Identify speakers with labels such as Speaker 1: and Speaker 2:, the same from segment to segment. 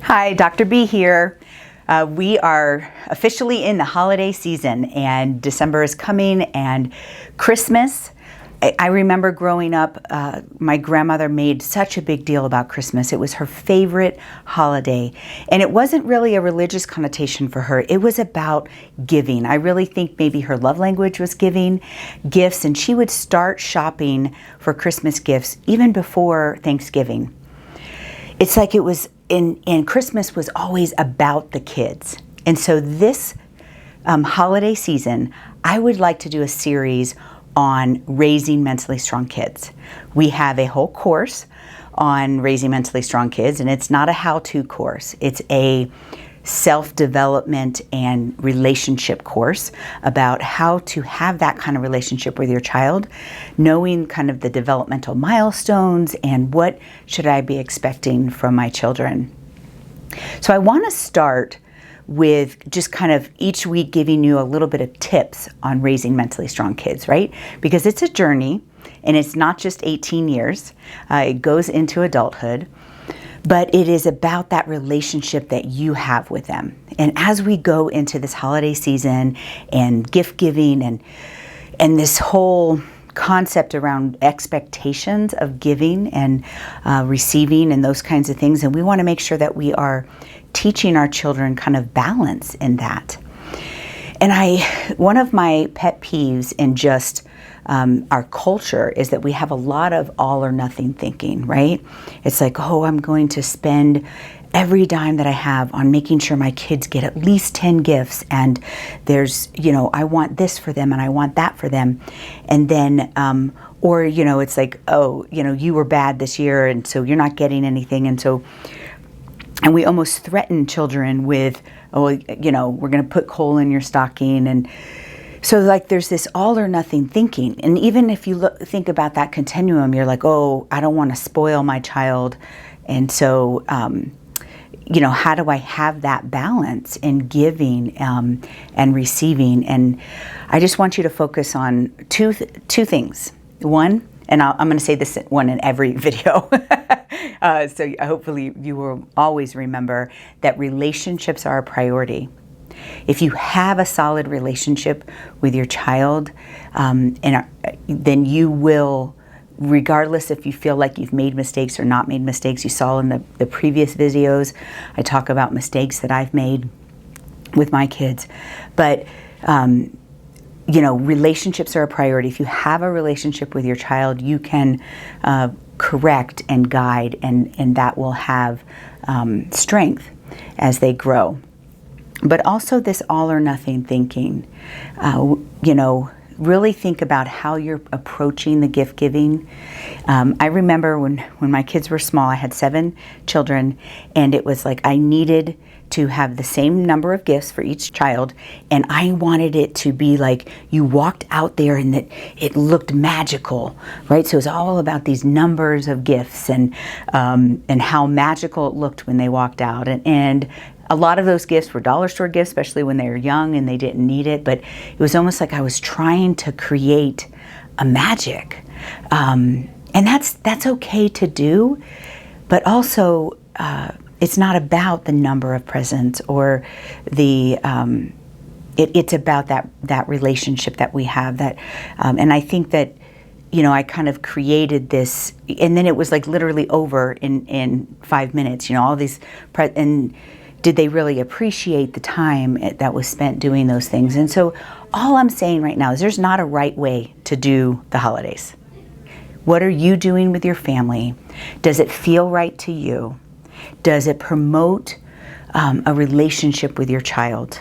Speaker 1: Hi, Dr. B here. We are officially in the holiday season, and December is coming, and Christmas. I remember growing up, my grandmother made such a big deal about Christmas. It was her favorite holiday, and it wasn't really a religious connotation for her. It was about giving. I really think maybe her love language was giving gifts, and she would start shopping for Christmas gifts even before Thanksgiving. It's like it was in Christmas was always about the kids. And so this holiday season, I would like to do a series on raising mentally strong kids. We have a whole course on raising mentally strong kids, and it's not a how-to course. It's a self-development and relationship course about how to have that kind of relationship with your child, knowing kind of the developmental milestones and what should I be expecting from my children. So I want to start with just kind of each week giving you a little bit of tips on raising mentally strong kids, right? Because it's a journey, and it's not just 18 years. It goes into adulthood. But it is about that relationship that you have with them. And as we go into this holiday season and gift giving and this whole concept around expectations of giving and receiving and those kinds of things, and we want to make sure that we are teaching our children kind of balance in that. And one of my pet peeves in just our culture is that we have a lot of all or nothing thinking, right? It's like, oh, I'm going to spend every dime that I have on making sure my kids get at least 10 gifts, and there's, I want this for them and I want that for them. And then, or, it's like, oh, you were bad this year and so you're not getting anything. And we almost threaten children with, oh, we're going to put coal in your stocking. And so like there's this all or nothing thinking. And even if you think about that continuum, you're like, oh, I don't want to spoil my child. And so, how do I have that balance in giving and receiving? And I just want you to focus on two things. One, and I'm going to say this one in every video. So hopefully you will always remember that relationships are a priority. If you have a solid relationship with your child, then you will, regardless if you feel like you've made mistakes or not made mistakes. You saw in the previous videos, I talk about mistakes that I've made with my kids. But, relationships are a priority. If you have a relationship with your child, you can correct and guide, and that will have strength as they grow. But also this all or nothing thinking, really think about how you're approaching the gift giving. I remember when my kids were small, I had 7 children, and it was like I needed to have the same number of gifts for each child, and I wanted it to be like you walked out there and that it looked magical, right? So it was all about these numbers of gifts and how magical it looked when they walked out. And a lot of those gifts were dollar store gifts, especially when they were young and they didn't need it. But it was almost like I was trying to create a magic. And that's okay to do, but also it's not about the number of presents or the it's about that relationship that we have. And I think that I kind of created this, and then it was like literally over in 5 minutes. All these and did they really appreciate the time that was spent doing those things? And so all I'm saying right now is there's not a right way to do the holidays. What are you doing with your family? Does it feel right to you? Does it promote a relationship with your child?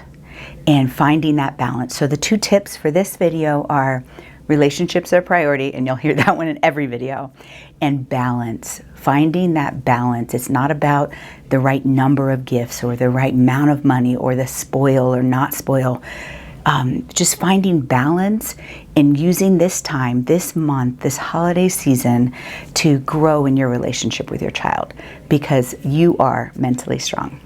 Speaker 1: And finding that balance. So the 2 tips for this video are relationships are a priority, and you'll hear that one in every video, and balance. Finding that balance. It's not about the right number of gifts or the right amount of money or the spoil or not spoil. Just finding balance and using this time, this month, this holiday season to grow in your relationship with your child, because you are mentally strong.